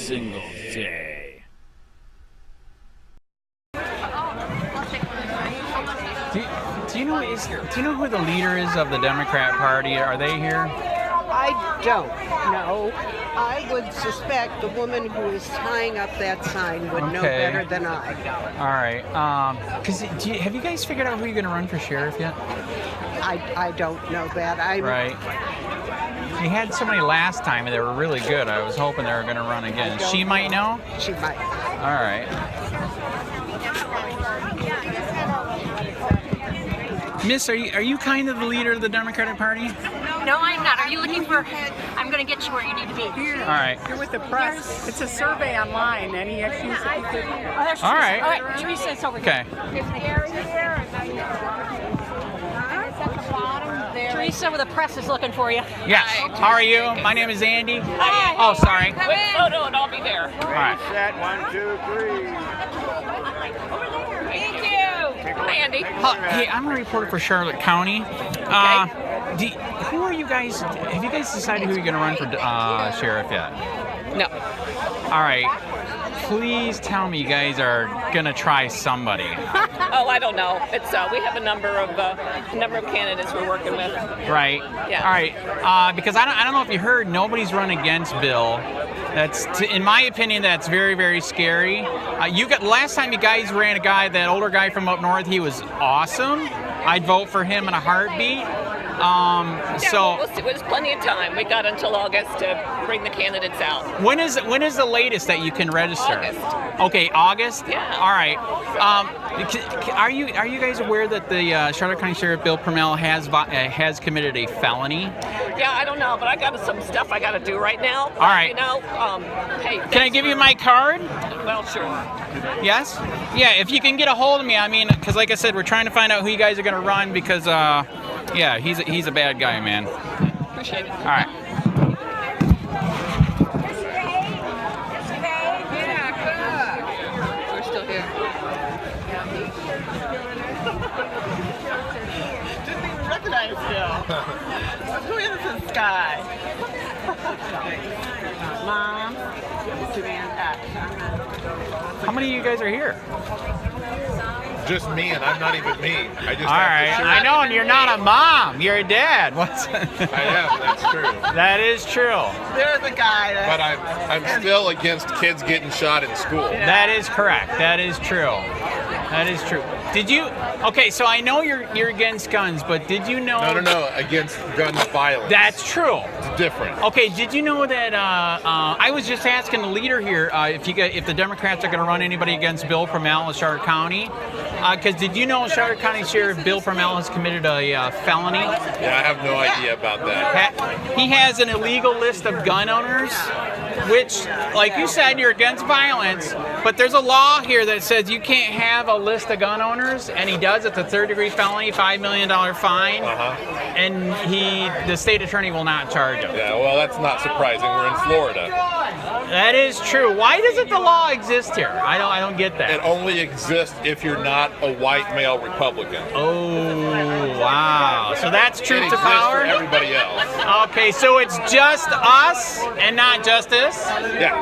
single day. Do you know who the leader is of the Democrat Party? Are they here? I don't know. I would suspect the woman who is tying up that sign would know better than I. All right. Have you guys figured out who you're going to run for sheriff yet? I don't know that. Right. You had somebody last time and they were really good. I was hoping they were going to run again. She might know? She might. All right. Miss, are you kind of the leader of the Democratic Party? No, I'm not. Are you looking for... I'm going to get you where you need to be. All right. You're with the press. It's a survey online. Any issues that you could... Oh, there's All right. All right, Teresa, it's over here. Okay. Teresa with the press is looking for you. Yes. How are you? My name is Andy. Hi. Oh, sorry. Wait, photo and I'll be there. All right. Set 1, 2, 3. Thank you. Hi, Andy. Hey, I'm a reporter for Charlotte County. Who are you guys? Have you guys decided who you're going to run for sheriff yet? No. All right. Please tell me you guys are going to try somebody. Oh, I don't know. It's we have a number of candidates we're working with. Right. Yeah. All right. Because I don't know if you heard, nobody's run against Bill. That's, in my opinion, that's very, very scary. Last time you guys ran a guy, that older guy from up north, he was awesome. I'd vote for him in a heartbeat. There's plenty of time. We got until August to bring the candidates out. When is the latest that you can register? August. Okay, August. Yeah. All right. Are you guys aware that the Charlotte County Sheriff Bill PRUMMELL has committed a felony? Yeah, I don't know, but I got some stuff I got to do right now. All right. You know, hey. Can I give you my card? Well, sure. Yes? Yeah, if you can get a hold of me, I mean, because like I said, we're trying to find out who you guys are going to run because, yeah, he's a bad guy, man. Appreciate it. All right. We're still here. Didn't even recognize you. Who is this guy? Mom, How many of you guys are here? Just me, and I'm not even me. I just All right. I know, and you're not a mom. You're a dad. What's? I am. That's true. That is true. There's a guy that... But I'm still against kids getting shot in school. Yeah. That is correct. That is true. That is true. Did you? Okay, so I know you're against guns, but did you know? No. Against gun violence. That's true. It's different. Okay, did you know that? I was just asking the leader here if the Democrats are going to run anybody against Bill PRUMMELL in Charlotte County. Because did you know Charlotte County Sheriff Bill PRUMMELL has committed a felony? Yeah, I have no idea about that. He has an illegal list of gun owners, which, like you said, you're against violence, but there's a law here that says you can't have a list of gun owners, and he does. It's a third-degree felony, $5 million fine, and the state attorney will not charge him. Yeah, well, that's not surprising. We're in Florida. That is true. Why doesn't the law exist here? I don't get that. It only exists if you're not a white male Republican. Oh, wow. So that's truth It to exists power? for everybody else. Okay, so it's just us and not just us? Yeah.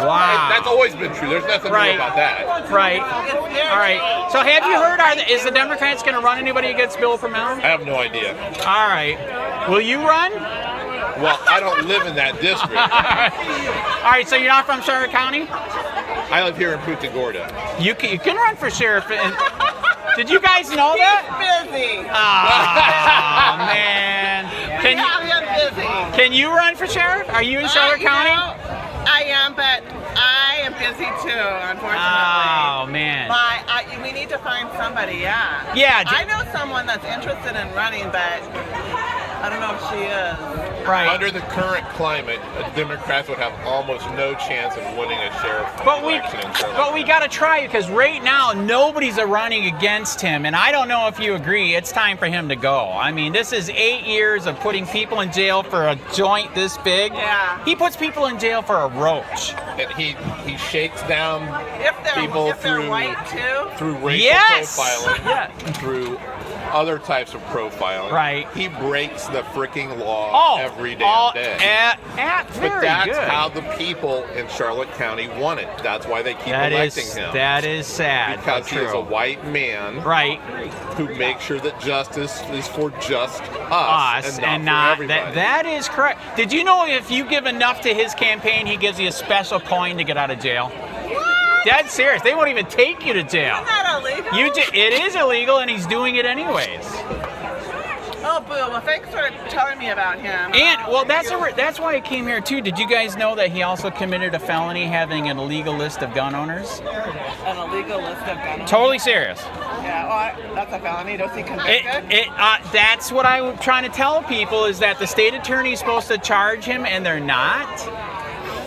Wow. That's always been true. There's nothing new about that. Right. All right. So have you heard, is the Democrats going to run anybody against Bill PRUMMELL? I have no idea. All right. Will you run? Well, I don't live in that district. All right, so you're not from Charlotte County? I live here in PUNTA, GORDA. You can run for sheriff. Did you guys know that? busy. Oh, man. Can you run for sheriff? Are you in Charlotte County? I am, but I am busy too, unfortunately. Oh, man. We need to find somebody, yeah. Yeah. I know someone that's interested in running, but I don't know if she is. Right. Under the current climate, Democrats would have almost no chance of winning a sheriff election in Charlotte. But we got to try, because right now nobody's running against him, and I don't know if you agree. It's time for him to go. I mean, this is 8 years of putting people in jail for a joint this big. Yeah. He puts people in jail for a roach. And he shakes down If people they're white too. through racial Yes. profiling, Yeah. through other types of profiling. Right. He breaks the freaking law every damn day. Very But that's good. how the people in Charlotte County want it. That's why they keep electing him. That is sad. Because he is a white man, right, who makes sure that justice is for just us and not for everybody. That is correct. Did you know if you give enough to his campaign, he gives you a special coin to get out of jail? Dead serious. They won't even take you to jail. Isn't that illegal? It is illegal, and he's doing it anyways. Oh, boo. Well, thanks for telling me about him. And, well, that's why I came here, too. Did you guys know that he also committed a felony having an illegal list of gun owners? An illegal list of gun owners? Totally serious. Yeah, well, that's a felony. Was he convicted? That's what I'm trying to tell people, is that the state attorney is supposed to charge him, and they're not.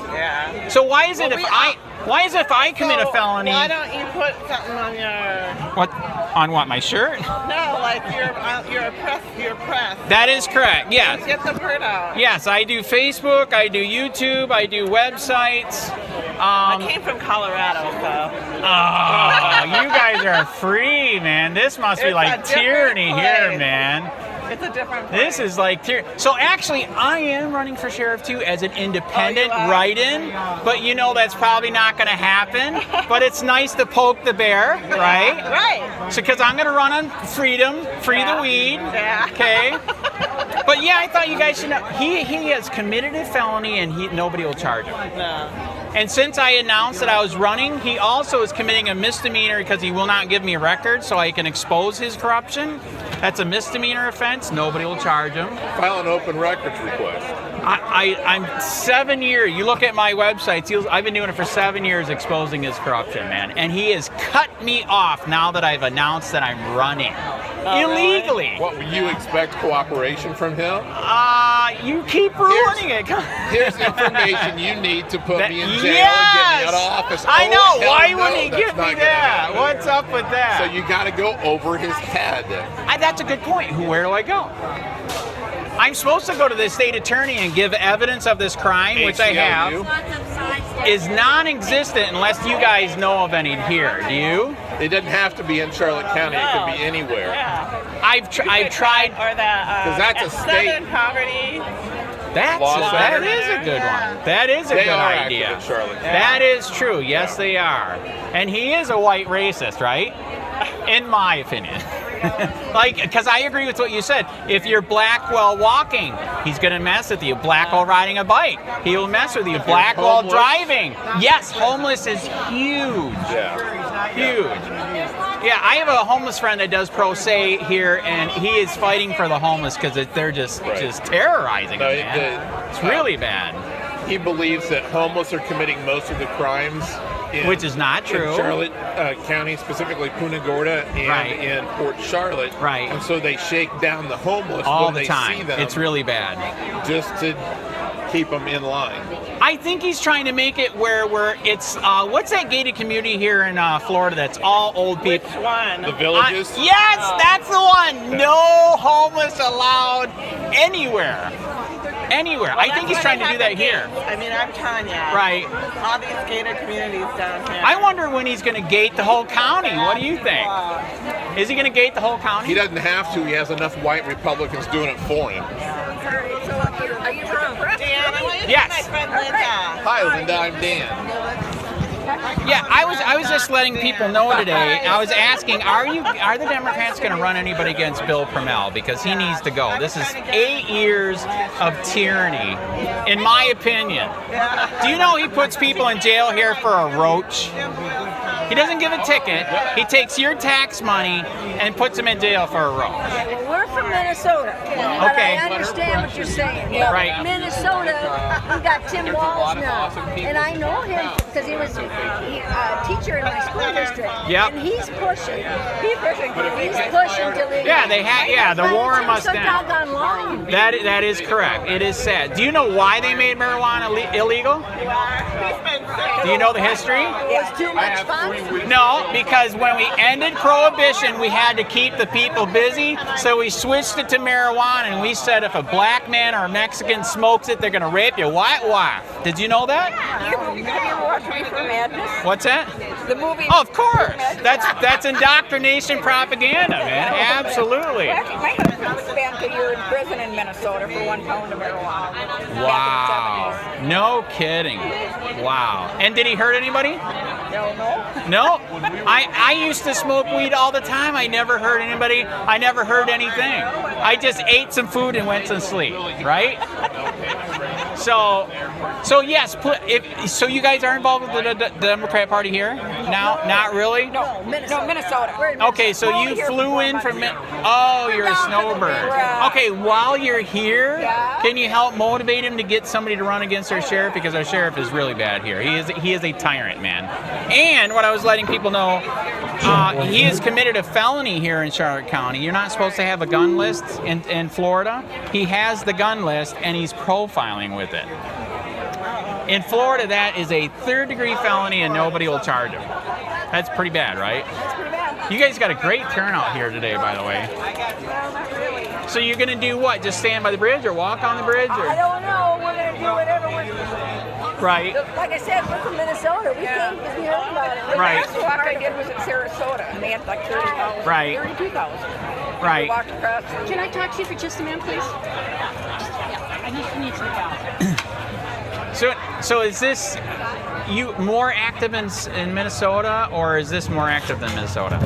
Yeah. So why is it if I commit a felony? Why don't you put something on your... What? On what, my shirt? No, like your press. That is correct, yes. Get the word out. Yes, I do Facebook, I do YouTube, I do websites. I came from Colorado, so... Oh, you guys are free, man. This must be like tyranny here, man. It's a different place. This is like so actually I am running for sheriff too as an independent write-in, but you know that's probably not going to happen, but it's nice to poke the bear, right? Right. So because I'm going to run on freedom, free the weed, okay? But yeah, I thought you guys should know he has committed a felony and nobody will charge him. No. And since I announced that I was running, he also is committing a misdemeanor because he will not give me a record so I can expose his corruption. That's a misdemeanor offense. Nobody will charge him. File an open records request. I'm 7 years. You look at my websites. I've been doing it for 7 years, exposing his corruption, man. And he has cut me off now that I've announced that I'm running illegally. What, will you expect cooperation from him? You keep ruining it. Here's information you need to put me in jail and get me out of office. I know. Why no, wouldn't he give me that? What's up with that? So you got to go over his head. That's a good point. Where do I go? I'm supposed to go to the state attorney and give evidence of this crime, which I have, is non-existent unless you guys know of any here. Do you? It doesn't have to be in Charlotte County. It could be anywhere. Yeah. I've tried. Or the that's a state. Southern Poverty. That is a good one. That is a good idea. In Charlotte County. That is true. Yes, they are. And he is a white racist, right? In my opinion. Because I agree with what you said. If you're black while walking, he's going to mess with you. Black while riding a bike, he will mess with you. Black while driving. Yes, homeless is huge. Yeah. Huge. Yeah, I have a homeless friend that does pro se here, and he is fighting for the homeless because they're just terrorizing him, man. It's really bad. He believes that homeless are committing most of the crimes. Which is not true. In Charlotte County, specifically Punta Gorda and in Port Charlotte. Right. And so they shake down the homeless all when the they time. see them. It's really bad. Just to keep them in line. I think he's trying to make it where it's, what's that gated community here in Florida that's all old people? Which one? The Villages? Yes, that's the one. No homeless allowed anywhere. Anywhere. Well, I think he's trying to do that here. I mean, I'm telling you. Right. All these gated communities down here. I wonder when he's going to gate the whole county. What do you think? Is he going to gate the whole county? He doesn't have to. He has enough white Republicans doing it for him. Are you from Dan? I want you to Yes. meet my friend Linda. Hi, Linda. I'm Dan. Yeah, I was just letting people know today. I was asking, are the Democrats going to run anybody against Bill PRUMMELL, because he needs to go. This is 8 years of tyranny, in my opinion. Do you know he puts people in jail here for a roach? He doesn't give a ticket. He takes your tax money and puts them in jail for a roach. Well, we're from Minnesota, but Okay. I understand what you're saying. Well, Right. Minnesota, we got Tim Walls now, and I know him because he was a teacher in my school district. Yep. And he's pushing to legalize. Yeah, they had. Yeah, the war must so end. doggone long. That is correct. It is sad. Do you know why they made marijuana illegal? Do you know the history? It was too much fun. No, because when we ended prohibition, we had to keep the people busy, so we switched it to marijuana, and we said if a black man or a Mexican smokes it, they're going to rape your white wife. Did you know that? Have you watched Me for Madness? What's that? The movie. Oh, of course. That's indoctrination propaganda, man. Absolutely. My husband spent a year in prison in Minnesota for 1 pound of marijuana. Wow. No kidding. Wow. And did he hurt anybody? No? I used to smoke weed all the time. I never hurt anybody. I never heard anything. I just ate some food and went to sleep, right? So yes, so you guys are involved with the Democrat Party here? Now, not really? No, Minnesota. Okay, so you flew in from oh, you're a snowbird. Okay, while you're here, can you help motivate him to get somebody to run against our sheriff? Because our sheriff is really bad here. He is a tyrant, man. And what I was letting people know, he has committed a felony here in Charlotte County. You're not supposed to have a gun list in Florida. He has the gun list, and he's profiling with it. In Florida, that is a 3rd-degree felony, and nobody will charge him. That's pretty bad, right? That's pretty bad. You guys got a great turnout here today, by the way. Well, not really. So you're going to do what? Just stand by the bridge or walk on the bridge? Or? I don't know. We're going to do whatever we're Right. Like I said, we're from Minnesota. We came because we heard about it. Right. The last walk I did was in Sarasota, and they had like 30,000. Right. 32,000. Right. We walked across. Can I talk to you for just a minute, please? Yeah, I need to look out. So is this you more active in Minnesota, or is this more active than Minnesota?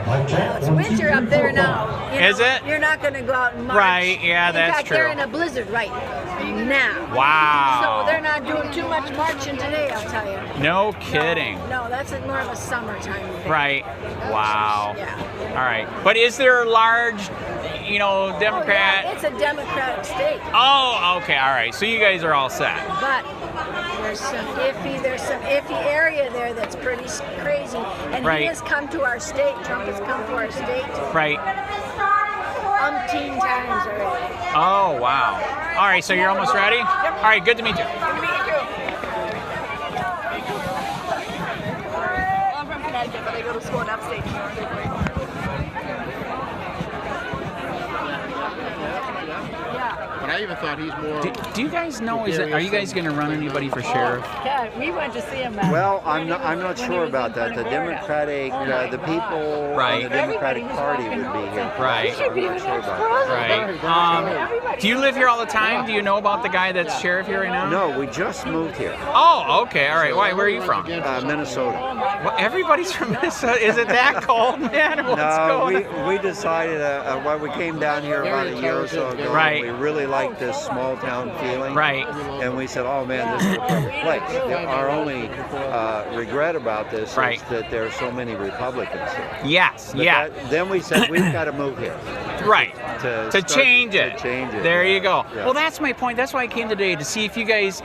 Well, it's winter up there now. Is it? You're not going to go out and march. Right, yeah, in that's fact, true. They're in a blizzard right now. Wow. So they're not doing too much marching today, I'll tell you. No kidding. No, that's more of a summertime thing. Right. Wow. Yeah. All right. But is there a large, Democrat? Oh, yeah, it's a Democratic state. Oh, okay. All right. So you guys are all set. But there's some iffy area there that's pretty crazy. And Right. he has come to our state. Trump has come to our state Right. umpteen times already. Oh, wow. All right. So you're almost ready? All right. Good to meet you. I'm from Connecticut, but I go to school in upstate New York. But I even thought he's more. Do you guys know? Are you guys going to run anybody for sheriff? Yeah, we went to see him. Well, I'm not sure about that. The Democratic, the people Right. on the Democratic Party would be here. Right. I'm not sure about that. Right. Do you live here all the time? Do you know about the guy that's sheriff here right now? No, we just moved here. Oh, okay. All right. Why? Where are you from? Minnesota. Well, everybody's from Minnesota. Is it that cold, man? Or what's No, going on? we decided when we came down here about a year or so ago. Right. We really liked this small town feeling. Right. And we said, oh man, this is the perfect place. Our only regret about this Right. is that there are so many Republicans here. Yes. But Yeah. then we said we've got to move here. Right. To change it. To change it. There you go. Yeah. Well, that's my point. That's why I came today, to see if you guys,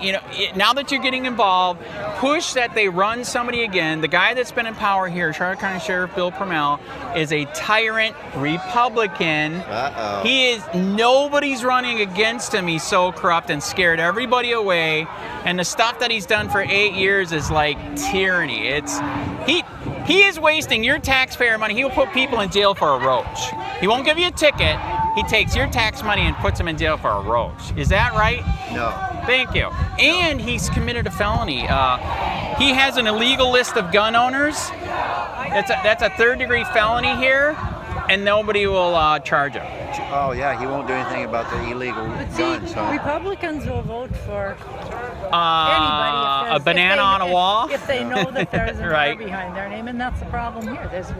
now that you're getting involved, push that they run somebody again. The guy that's been in power here, Charlotte County Sheriff Bill PRUMMELL, is a tyrant Republican. Uh-oh. Nobody's running against him. He's so corrupt and scared everybody away. And the stuff that he's done for 8 years is like tyranny. He is wasting your taxpayer money. He will put people in jail for a roach. He won't give you a ticket. He takes your tax money and puts them in jail for a roach. Is that right? No. Thank you. And he's committed a felony. He has an illegal list of gun owners. That's a 3rd-degree felony here, and nobody will charge him. Oh yeah, he won't do anything about the illegal guns. Huh? Republicans will vote for A banana on a wall? if they know that there's a Right. war behind their name, and that's the problem here. There's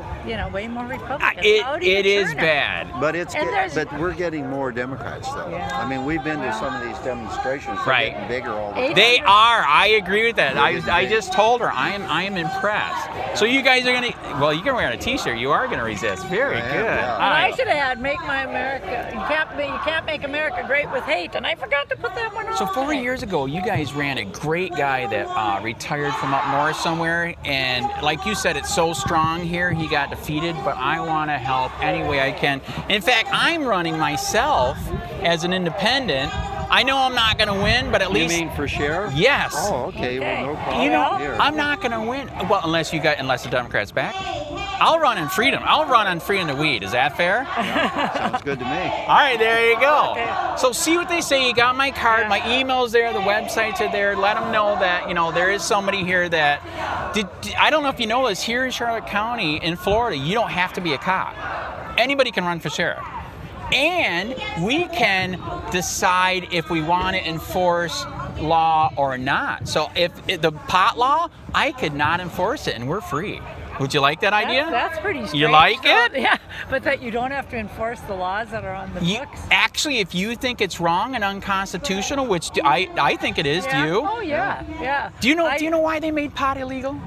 way more Republicans. It is bad. But And but we're getting more Democrats though. Yeah. I mean, we've been to some of these demonstrations. They're Right. getting bigger all the time. They are. I agree with that. I just told her I am impressed. So you guys are gonna. Well, you're gonna wear a T-shirt. You are gonna resist. Very good. yeah. All And I right. should have had "Make My America." You can't make America great with hate, and I forgot to put that one on. So 4 years ago, you guys ran a great guy that retired from up north somewhere, and like you said, it's so strong here. He got defeated, but I want to help any way I can. In fact, I'm running myself as an independent. I know I'm not going to win, but at least. You mean for sheriff? Yes. Oh, okay. Well, no problem. You know, Here. I'm not going to win. Well, unless the Democrats back me. I'll run in freedom. I'll run on freedom to weed. Is that fair? Sounds good to me. All right, there you go. So see what they say. You got my card. My email's there. The websites are there. Let them know that, you know, there is somebody here that I don't know if you know this. Here in Charlotte County, in Florida, you don't have to be a cop. Anybody can run for sheriff. And we can decide if we want to enforce law or not. So if the pot law, I could not enforce it and we're free. Would you like that idea? That's pretty strange. You like it? Yeah, but that you don't have to enforce the laws that are on the books? Actually, if you think it's wrong and unconstitutional, which I think it is, do you? Oh, yeah, yeah. Do you know why they made pot illegal?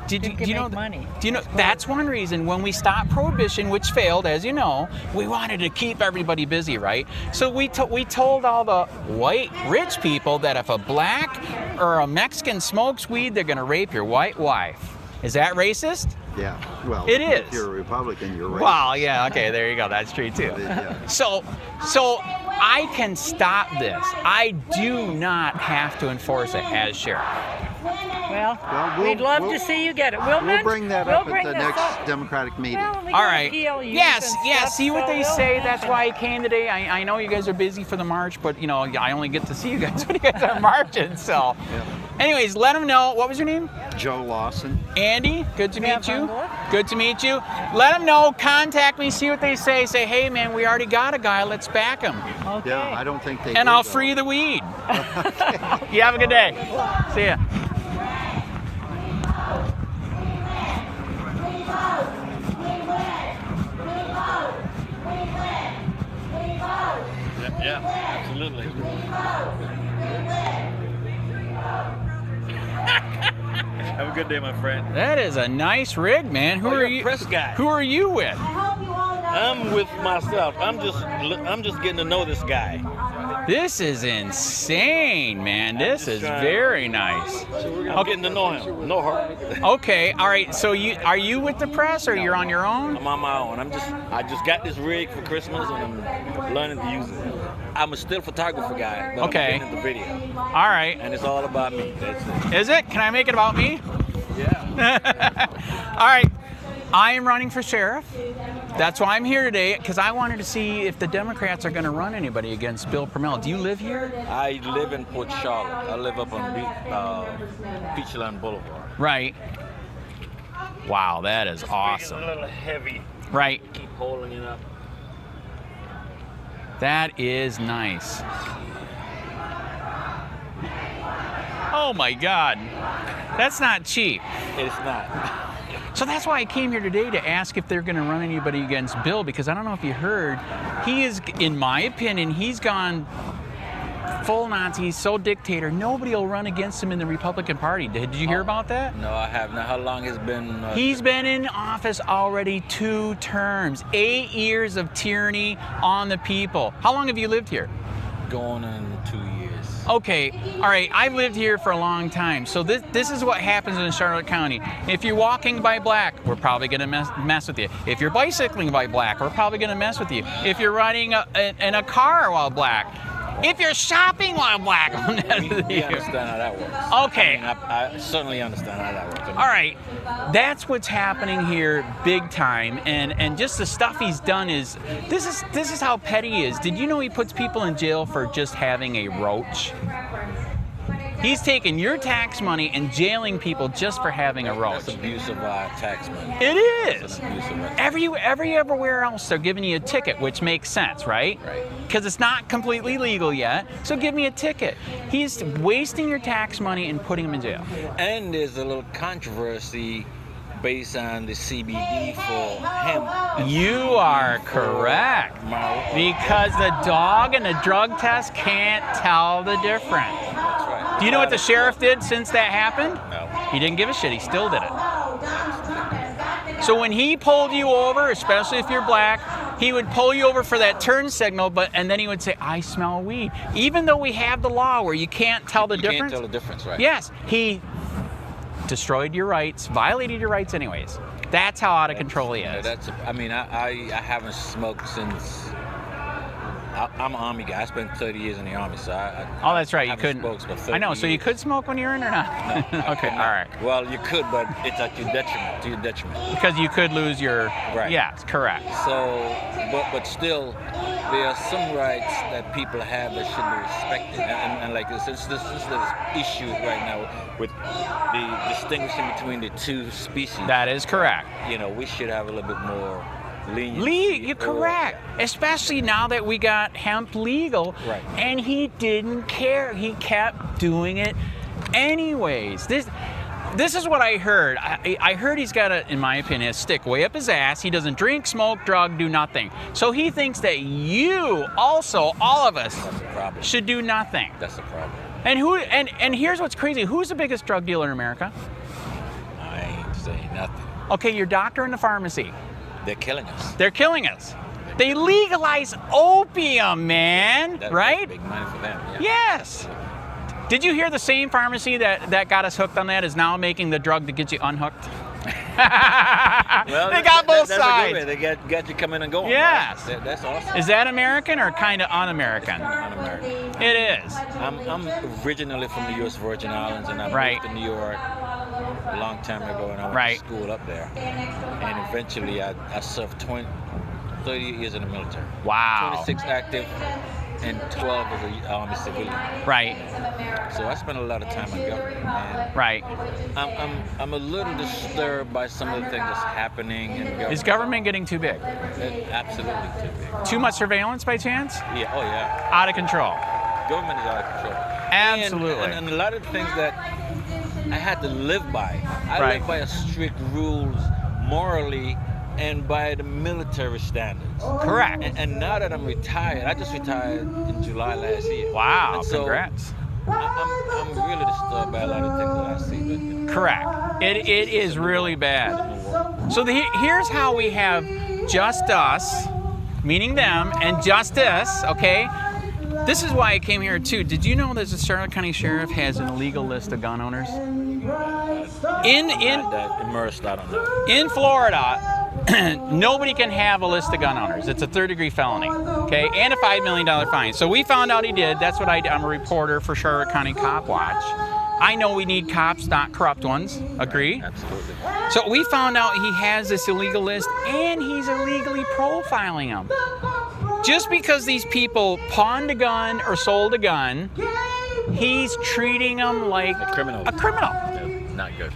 Do you know money? Do you know that's one reason when we stopped prohibition, which failed, as you know, we wanted to keep everybody busy, right? So we told all the white rich people that if a black or a Mexican smokes weed, they're going to rape your white wife. Is that racist? Yeah. Well, it is. If you're a Republican, you're racist. Well, yeah. Okay, there you go. That's true too. Yeah. So I can stop this. I do not have to enforce it as sheriff. Well, we'd love to see you get it. We'll bring that up at the next Democratic meeting. Well, all right. Yes. See what they say. That's why I came today. I know you guys are busy for the march, but you know I only get to see you guys when you guys are marching. So, anyways, let them know. What was your name? Joe Lawson. Andy, good to meet you. Good to meet you. Let them know. Contact me. See what they say. Say, hey man, we already got a guy. Let's back him. Okay. Yeah, I don't think they. And I'll free the weed. You have a good day. See ya. Yeah, absolutely. Have a good day, my friend. That is a nice rig, man. Who are you? Press guy. Who are you with? I'm with myself. I'm just getting to know this guy. This is insane, man. This is very nice. I'm getting to know him. Know her. Okay, all right. So are you with the press or you're on your own? I'm on my own. I just got this rig for Christmas and I'm learning to use it. I'm a still photographer guy, but okay. I'm getting into video. All right. And it's all about me. That's it. Is it? Can I make it about me? Yeah. All right. I am running for sheriff. That's why I'm here today, because I wanted to see if the Democrats are going to run anybody against Bill PRUMMELL. Do you live here? I live in Port Charlotte. I live up on Peachland Boulevard. Right. Wow, that is awesome. A little heavy. Right. Keep holding it up. That is nice. Oh my God. That's not cheap. It's not. So that's why I came here today to ask if they're going to run anybody against Bill, because I don't know if you heard, he is, in my opinion, he's gone full Nazi, he's so dictator, nobody will run against him in the Republican Party. Did you hear about that? No, I haven't. How long has been? He's been in office already 2 terms, 8 years of tyranny on the people. How long have you lived here? Going on 2 years. Okay, all right, I've lived here for a long time. So this is what happens in Charlotte County. If you're walking by black, we're probably gonna mess with you. If you're bicycling by black, we're probably gonna mess with you. If you're riding in a car while black, if you're shopping while black, we understand how that works. Okay. I certainly understand how that works. All right, that's what's happening here big time, and just the stuff he's done is, this is how petty he is. Did you know he puts people in jail for just having a roach? He's taking your tax money and jailing people just for having a roach. That's abuse of our tax money. It is. Everywhere else they're giving you a ticket, which makes sense, right? Right. Because it's not completely legal yet, so give me a ticket. He's wasting your tax money and putting him in jail. And there's a little controversy based on the CBD for hemp. You are correct. Because the dog and the drug test can't tell the difference. That's right. Do you know what the sheriff did since that happened? No. He didn't give a shit. He still did it. So when he pulled you over, especially if you're black, he would pull you over for that turn signal, and then he would say, I smell weed. Even though we have the law where you can't tell the difference. You can't tell the difference, right? Yes. He destroyed your rights, violated your rights anyways. That's how out of control he is. I haven't smoked since I'm an Army guy. I spent 30 years in the Army, so Oh, that's right. You haven't couldn't. smoked for 30 I know. So you years. could smoke when you're in or not? No, I Okay. could All not. right. Well, you could, but it's at your detriment. To your detriment. Because you could lose your. Right. Yes, correct. So, but still, there are some rights that people have that should be respected. And like this issue right now with the distinguishing between the two species. That is correct. You know, we should have a little bit more leniency. You're correct. Especially now that we got hemp legal. Right. And he didn't care. He kept doing it anyways. This is what I heard. I heard he's got in my opinion, a stick way up his ass. He doesn't drink, smoke, drug, do nothing. So he thinks that you also, all of us, should do nothing. That's a problem. And here's what's crazy. Who's the biggest drug dealer in America? I ain't saying nothing. Okay, your doctor and the pharmacy. They're killing us. They're killing us. They legalize opium, man. That's right? Big money for them. Yeah. Yes. Did you hear the same pharmacy that got us hooked on that is now making the drug to get you unhooked? Well, they got both that's sides. A good way. They got you coming and going. Yes. Right? That's awesome. Is that American or kind of un-American? Un-American. It is. I'm originally from the U.S. Virgin Islands, and I moved to New York a long time ago, and I went to school up there. And eventually, I served 30 years in the military. Wow. 26 active and 12 as an Army civilian. Right. So I spent a lot of time in government. And right. I'm a little disturbed by some of the things that's happening in government. Is government getting too big? Absolutely too big. Too much surveillance by chance? Yeah. Oh yeah. Out of control. Government is out of control. Absolutely. And a lot of things that I had to live by. I live by a strict rules morally and by the military standards. Correct. And now that I'm retired, I just retired in July last year. Wow, so congrats. I'm really disturbed by a lot of things that I see. But, correct. It is really bad. So here's how we have just us, meaning them, and justice, okay? This is why I came here too. Did you know that the Charlotte County Sheriff has an illegal list of gun owners? Immersed, I don't know. In Florida, nobody can have a list of gun owners. It's a third-degree felony, okay, and a $5 million fine. So we found out he did. That's what I did. I'm a reporter for Charlotte County Copwatch. I know we need cops, not corrupt ones. Agree? Absolutely. So we found out he has this illegal list, and he's illegally profiling them. Just because these people pawned a gun or sold a gun, he's treating them like a criminal. Not good.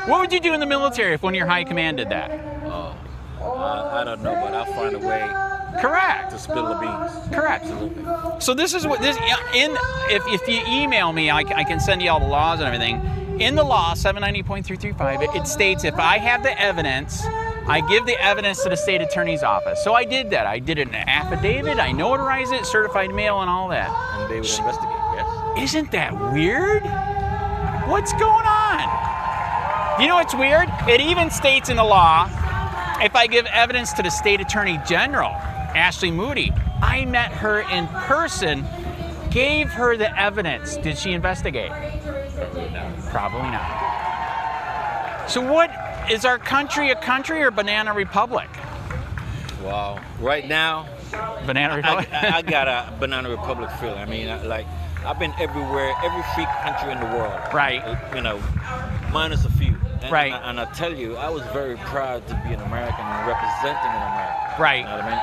What would you do in the military if one of your high command did that? Oh, I don't know, but I'll find a way. Correct. To spill the beans. Correct. Absolutely. So this is what this if you email me, I can send you all the laws and everything. In the law 790.335, it states if I have the evidence, I give the evidence to the state attorney's office. So I did that. I did an affidavit, I notarized it, certified mail, and all that. And they would investigate. Yes. Isn't that weird? What's going on? You know what's weird? It even states in the law, if I give evidence to the state attorney general, Ashley Moody, I met her in person, gave her the evidence. Did she investigate? Probably not. Probably not. So what, is our country a country or banana republic? Wow. Right now, Banana republic? I got a banana republic feeling. I mean, I've been everywhere, every free country in the world. Right. You know, minus a few. Right. And I tell you, I was very proud to be an American and representing an American. Right. You know what I mean?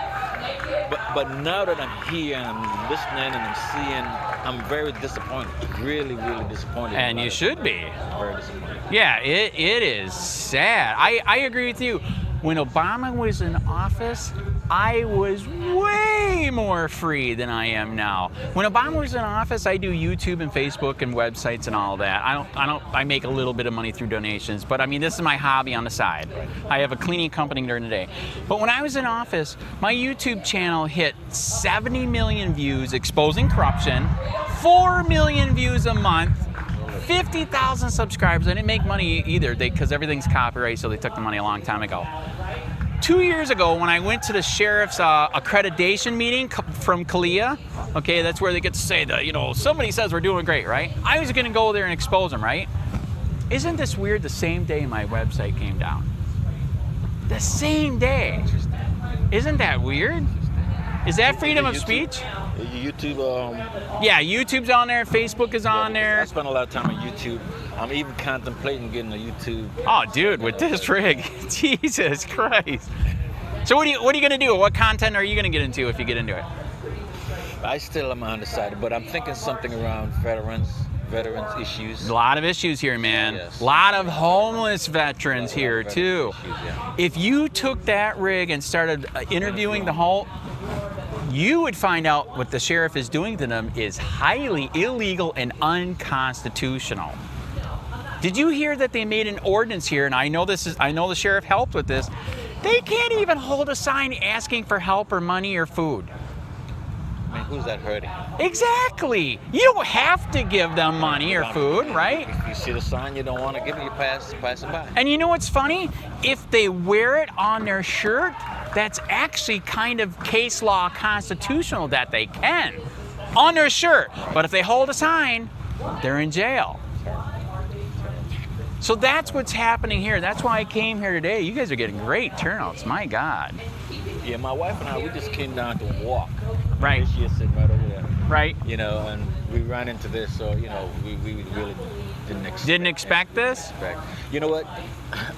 But now that I'm here and I'm listening and I'm seeing, I'm very disappointed. Really, really disappointed. And you should be. Very disappointed. Yeah, it is sad. I agree with you. When Obama was in office, I was way more free than I am now. When Obama was in office, I do YouTube and Facebook and websites and all that. I make a little bit of money through donations, but I mean, this is my hobby on the side. I have a cleaning company during the day. But when I was in office, my YouTube channel hit 70 million views exposing corruption, 4 million views a month, 50,000 subscribers. I didn't make money either because everything's copyright, so they took the money a long time ago. 2 years ago, when I went to the sheriff's accreditation meeting from COLLIER, okay, that's where they get to say that, you know, somebody says we're doing great, right? I was gonna go there and expose them, right? Isn't this weird? The same day my website came down. The same day. Isn't that weird? Is that freedom of speech? YouTube. Yeah, YouTube's on there. Facebook is on there. I spend a lot of time on YouTube. I'm even contemplating getting a YouTube. Oh, dude, with this rig, Jesus Christ. So what are you gonna do? What content are you gonna get into if you get into it? I still am undecided, but I'm thinking something around veterans issues. A lot of issues here, man. Yes. A lot of homeless veterans here too. Issues, yeah. If you took that rig and started interviewing the whole, you would find out what the sheriff is doing to them is highly illegal and unconstitutional. Did you hear that they made an ordinance here? And I know the sheriff helped with this. They can't even hold a sign asking for help or money or food. I mean, who's that hurting? Exactly. You don't have to give them money or food, right? If you see the sign you don't want to give it, you pass them by. And you know what's funny? If they wear it on their shirt, that's actually kind of case law constitutional that they can on their shirt. But if they hold a sign, they're in jail. So that's what's happening here. That's why I came here today. You guys are getting great turnouts, my God. Yeah, my wife and I, we just came down to walk. Right. She's sitting right over there. Right. You know, and we ran into this, so, you know, we really didn't expect this? You know what?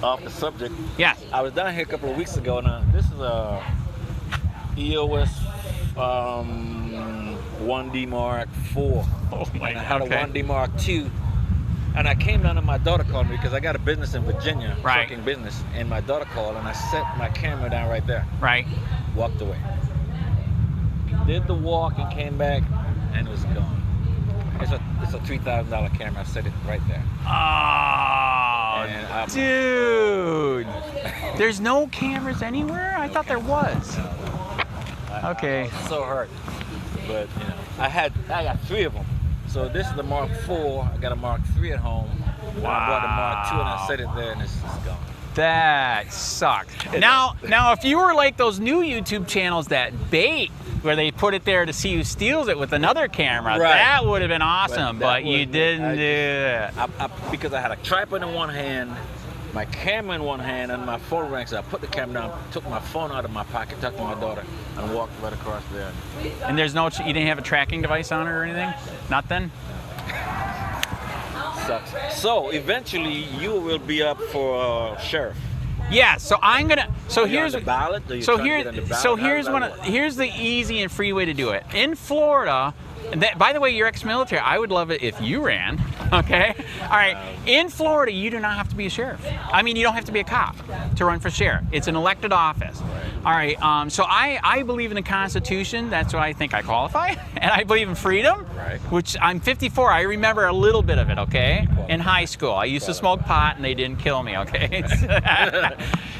Off the subject. Yeah. I was down here a couple of weeks ago. Now, this is a EOS 1D Mark IV. Oh my God. I had okay. a 1D Mark II. And I came down and my daughter called me because I got a business in Virginia, right. trucking business. And my daughter called and I set my camera down right there. Right. Walked away. Did the walk and came back and it was gone. It's a $3,000 camera. I set it right there. Oh, dude. There's no cameras anywhere? I thought there was. Okay. I was so hurt. But, you know, I got 3 of them. So this is the Mark IV. I got a Mark III at home. Wow. I bought the Mark II and I set it there and it's gone. That sucks. Now, if you were like those new YouTube channels that bait, where they put it there to see who steals it with another camera, right. That would have been awesome, but you didn't do it. Because I had a tripod in one hand, my camera in one hand, and my phone rang, so I put the camera down, took my phone out of my pocket, talked to my daughter, and walked right across there. And there's you didn't have a tracking device on it or anything? Nothing? Sucks. So eventually you will be up for sheriff. Yeah, so I'm gonna. So here's the ballot. Here's the easy and free way to do it. In Florida, and by the way, you're ex-military. I would love it if you ran. Okay. All right. In Florida, you do not have to be a sheriff. I mean, you don't have to be a cop to run for sheriff. It's an elected office. All right. So I believe in the Constitution. That's why I think I qualify, and I believe in freedom. Right. Which I'm 54. I remember a little bit of it. Okay. In high school, I used to smoke pot, and they didn't kill me. Okay.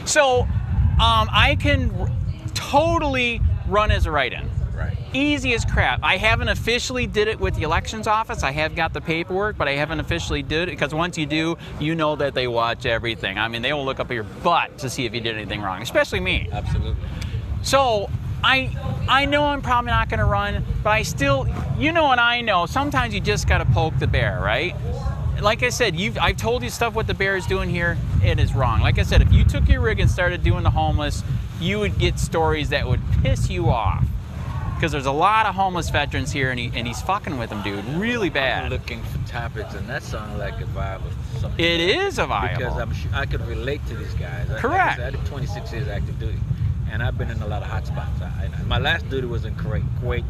So I can totally run as a write-in. Right. Easy as crap. I haven't officially did it with the elections office. I have got the paperwork, but I haven't officially did it because once you do, you know that they watch everything. I mean, they will look up your butt to see if you did anything wrong, especially me. Absolutely. So I know I'm probably not going to run, but I still, you know, and I know sometimes you just got to poke the bear, right? Like I said, I've told you stuff what the bear is doing here. It is wrong. Like I said, if you took your rig and started doing the homeless, you would get stories that would piss you off. Because there's a lot of homeless veterans here, and he's fucking with them, dude, really bad. I'm looking for topics, and that sounds like a viable something. It is a viable. Because I could relate to these guys. Correct. I did 26 years active duty, and I've been in a lot of hot spots. My last duty was in Kuwait,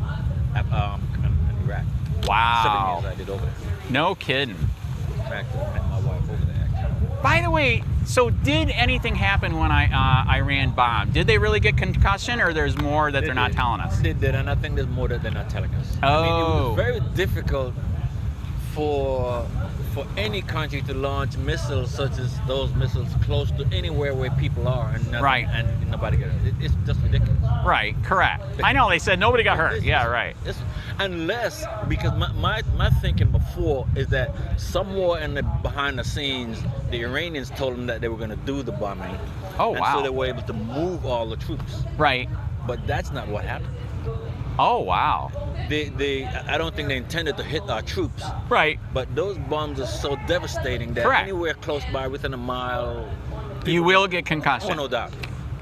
and Iraq. Wow. 7 years I did over there. No kidding. In fact, I met my wife over there, actually. By the way, so did anything happen when Iran bombed? Did they really get concussion, or there's more that they're not telling us? They did, and I think there's more that they're not telling us. Oh. I mean, it was very difficult for any country to launch missiles such as those missiles close to anywhere where people are, and nothing, and nobody got hurt. It's just ridiculous. Right, correct. I know they said nobody got hurt. Yeah, right. Unless, because my thinking before is that somewhere behind the scenes, the Iranians told them that they were going to do the bombing. Oh, and wow. so they were able to move all the troops. Right. But that's not what happened. Oh, wow. I don't think they intended to hit our troops. Right. But those bombs are so devastating that anywhere close by, within a mile, you will get concussion. Oh, no doubt.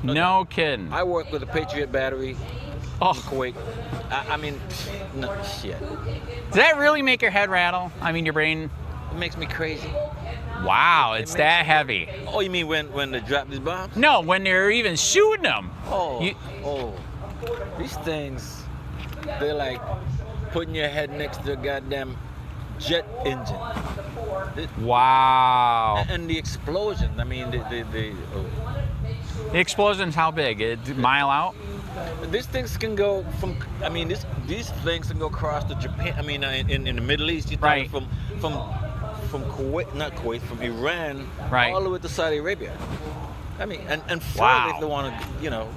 No kidding. I work with a Patriot battery. Oh. Kuwait. I mean, no, shit. Does that really make your head rattle? I mean, your brain? It makes me crazy. Wow, it's that heavy. Oh, you mean when they drop these bombs? No, when they're even shooting them. Oh, these things, they're like putting your head next to a goddamn jet engine. Wow. And the explosion, I mean, The explosion's how big? A mile out? These things can go from, I mean, these things can go across to Japan. I mean, in the Middle East, you're talking from Kuwait, not Kuwait, from Iran, all the way to Saudi Arabia. I mean, and further if they want to, you know,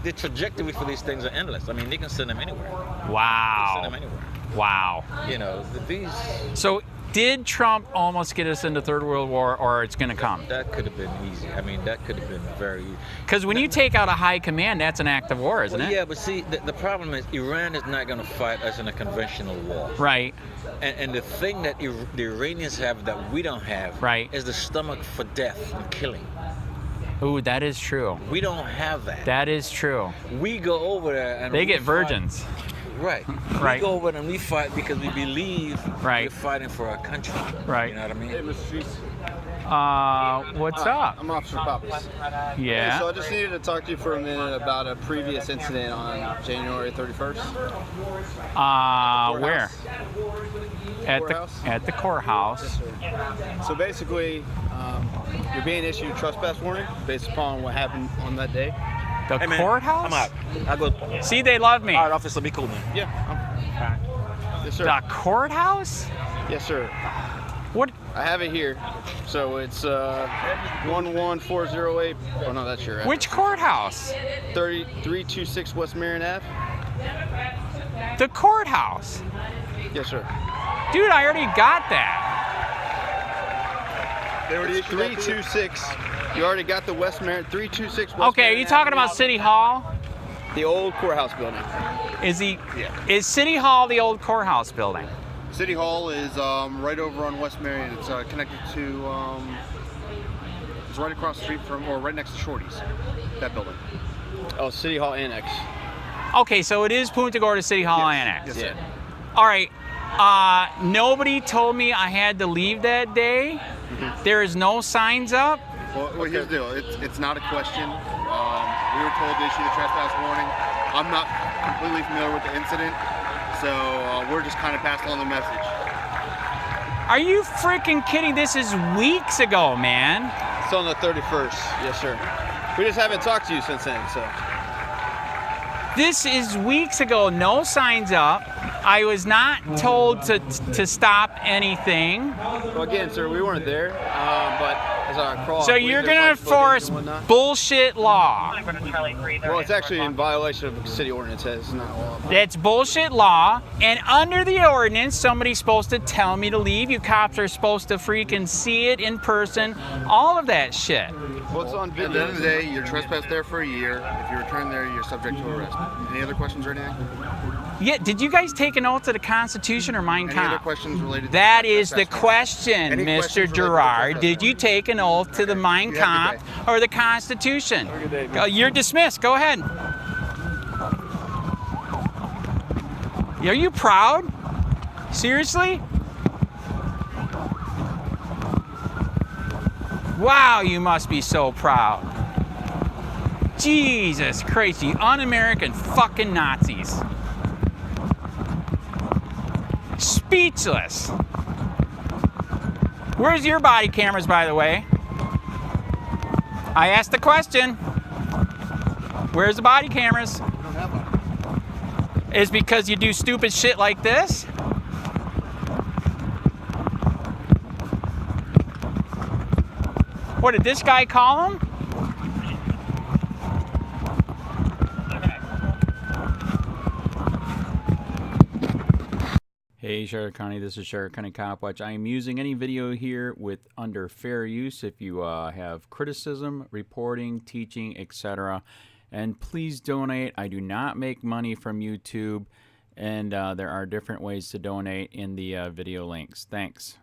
the trajectory for these things are endless. I mean, they can send them anywhere. Wow. They can send them anywhere. Wow. You know, these. So, did Trump almost get us into Third World War, or it's going to come? That could have been easy. I mean, that could have been very easy. Because when you take out a high command, that's an act of war, isn't it? Yeah, but see, the problem is Iran is not going to fight us in a conventional war. Right. And the thing that the Iranians have that we don't have is the stomach for death and killing. Ooh, that is true. We don't have that. That is true. We go over there and they get virgins. Right. We go over there and we fight because we believe we're fighting for our country. Right. You know what I mean? Hey, Mr. Streets. What's up? I'm Officer Pappas. Yeah. Hey, so I just needed to talk to you for a minute about a previous incident on January 31st. Where? At the courthouse. Yes, sir. So basically, you're being issued a trespass warning based upon what happened on that day. The courthouse? I'm out. I go. See, they love me. All right, officer, be cool, man. Yeah. Yes, sir. The courthouse? Yes, sir. What? I have it here. So it's 11408. Oh no, that's your address. Which courthouse? 326 West Marion Ave. The courthouse? Yes, sir. Dude, I already got that. They already issued 326. You already got the West Marion 326 West Okay, are you talking about City Hall? The old courthouse building. Is City Hall the old courthouse building? City Hall is right over on West Marion. It's connected to, it's right across the street from, or right next to Shorty's, that building. Oh, City Hall Annex. Okay, so it is Punta Gorda City Hall Annex. Yes, sir. All right. Nobody told me I had to leave that day. There is no signs up. Well, here's the deal. It's not a question. We were told to issue the trespass warning. I'm not completely familiar with the incident, so we're just kind of passing on the message. Are you freaking kidding? This is weeks ago, man. It's on the 31st. Yes, sir. We just haven't talked to you since then, so. This is weeks ago. No signs up. I was not told to stop anything. Well, again, sir, we weren't there, but as I recall. So you're gonna enforce bullshit law. Well, it's actually in violation of the city ordinance. It's not law. That's bullshit law, and under the ordinance, somebody's supposed to tell me to leave. You cops are supposed to freaking see it in person. All of that shit. What's on video? At the end of the day, you're trespassed there for a year. If you return there, you're subject to arrest. Any other questions or anything? Yeah, did you guys take an oath to the Constitution or Mein Kampf? Any other questions related to that is the question, Any Mr. questions Gerard. Did you take an oath to the Mein Kampf or the Constitution? You're dismissed. Go ahead. Are you proud? Seriously? Wow, you must be so proud. Jesus Christ, you un-American fucking Nazis. Speechless. Where's your body cameras, by the way? I asked the question. Where's the body cameras? I don't have one. Is because you do stupid shit like this? What did this guy call him? Hey Sheriff County, this is Sheriff County Copwatch. I am using any video here with under fair use if you have criticism, reporting, teaching, etc. And please donate. I do not make money from YouTube, and there are different ways to donate in the video links. Thanks.